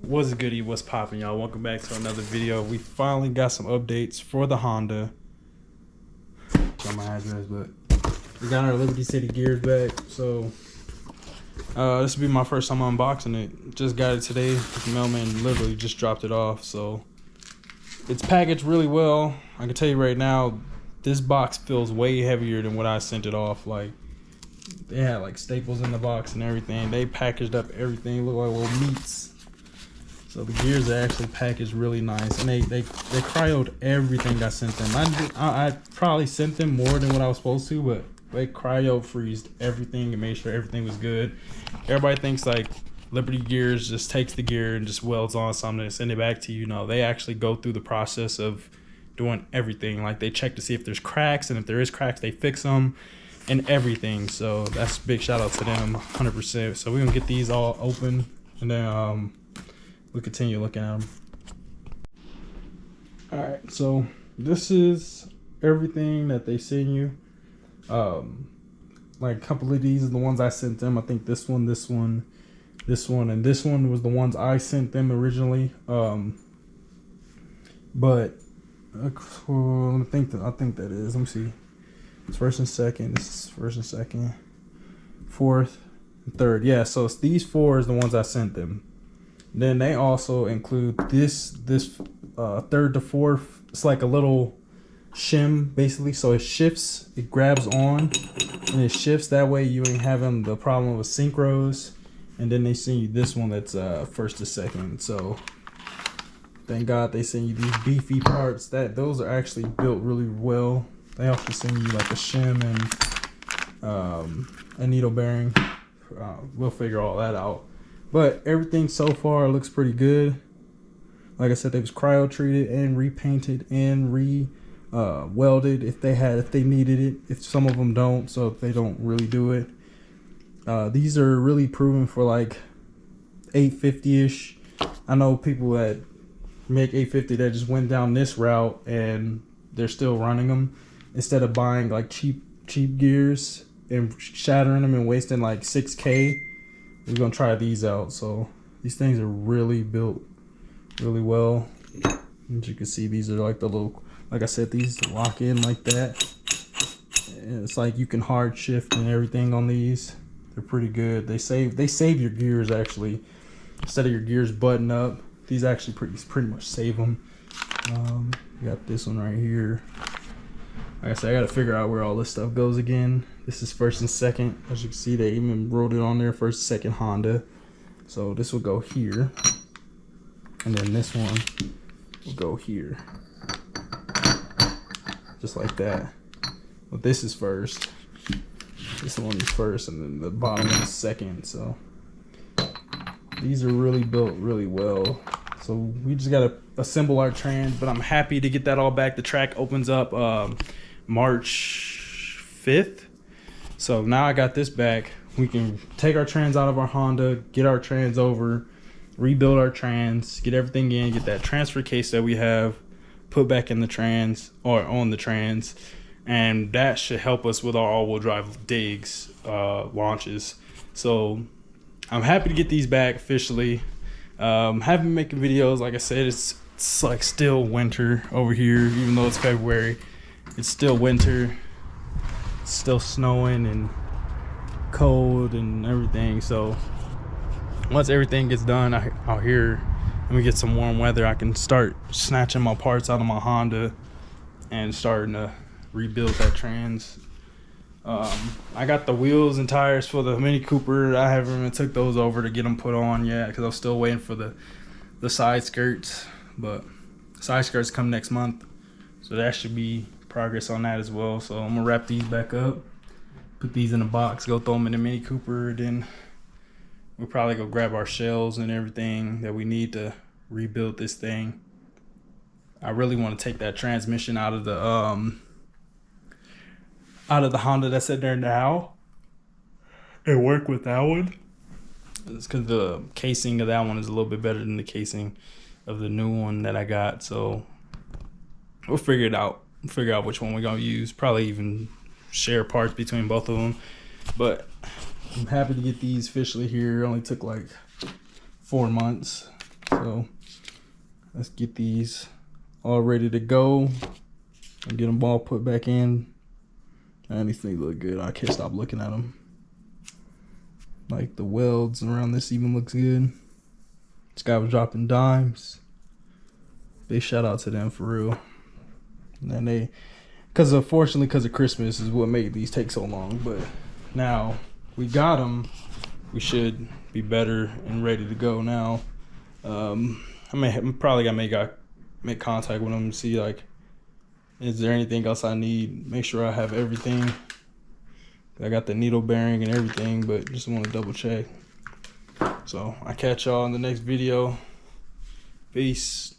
What's goody? What's poppin', y'all? Welcome back to another video. We finally got some updates for the Honda. Got my address, but we got our Liberty City gears back. So this will be my first time unboxing it. Just got it today. The mailman literally just dropped it off. So it's packaged really well. I can tell you right now, this box feels way heavier than what I sent it off. Like, they had like staples in the box and everything. They packaged up everything. Look like little meats. So the gears are actually packaged really nice, and they cryoed everything I sent them. I probably sent them more than what I was supposed to, but they cryo freezed everything and made sure everything was good. Everybody thinks like Liberty Gears just takes the gear and just welds on something and send it back to you. No, they actually go through the process of doing everything. Like, they check to see if there's cracks, and if there is cracks, they fix them and everything. So that's a big shout out to them, 100%. So we're gonna get these all open, and then we'll continue looking at them. All right, so this is everything that they send you. Like, a couple of these are the ones I sent them. I think this one, and this one was the ones I sent them originally. But I think that is. Let me see. It's first and second. This is first and second, fourth and third. Yeah, so it's these four is the ones I sent them. Then they also include this third to fourth. It's like a little shim basically, so it shifts, it grabs on and it shifts. That way you ain't having the problem with synchros. And then they send you this one that's first to second. So thank God they send you these beefy parts. Those are actually built really well. They also send you like a shim and a needle bearing. We'll figure all that out. But everything so far looks pretty good. Like I said, they was cryo treated and repainted and welded if they needed it. If some of them don't, so if they don't really do it. These are really proven for like 850-ish. I know people that make 850 that just went down this route and they're still running them instead of buying like cheap gears and shattering them and wasting like 6K. We're gonna try these out. So these things are really built really well. As you can see, these are like the little, like I said, these lock in like that. And it's like you can hard shift and everything on these. They're pretty good. They save your gears actually. Instead of your gears button up, these actually pretty much save them. You got this one right here. Like I said, I gotta figure out where all this stuff goes again. This is first and second. As you can see, they even wrote it on there, first and second Honda. So this will go here. And then this one will go here. Just like that. But this is first. This one is first, and then the bottom is second. So these are really built really well. So we just gotta assemble our trans, but I'm happy to get that all back. The track opens up March 5th. So now I got this back. We can take our trans out of our Honda, get our trans over, rebuild our trans, get everything in, get that transfer case that we have put back in the trans or on the trans, and that should help us with our all-wheel drive digs launches. So I'm happy to get these back officially. Haven't been making videos. Like I said, it's like still winter over here, even though it's February. It's still winter. It's still snowing and cold and everything. So once everything gets done out here and we get some warm weather, I can start snatching my parts out of my Honda and starting to rebuild that trans. I got the wheels and tires for the Mini Cooper. I haven't even took those over to get them put on yet because I'm still waiting for the side skirts. But side skirts come next month, so that should be progress on that as well. So I'm gonna wrap these back up, put these in a box, go throw them in the Mini Cooper. Then we'll probably go grab our shells and everything that we need to rebuild this thing. I really want to take that transmission out of the Honda that's in there now and work with that one. It's because the casing of that one is a little bit better than the casing of the new one that I got. So we'll figure it out. Figure out which one we're gonna use. Probably even share parts between both of them. But I'm happy to get these officially here. It only took like 4 months. So So let's get these all ready to go and get them all put back in. And these things look good. I can't stop looking at them. Like the welds around this even looks good. This guy was dropping dimes. Big shout out to them for real. And they, unfortunately, because of Christmas is what made these take so long. But now we got them. We should be better and ready to go now. I'm probably gonna make contact with them and see, like, is there anything else I need? Make sure I have everything. I got the needle bearing and everything, but just want to double check. So I catch y'all in the next video. Peace.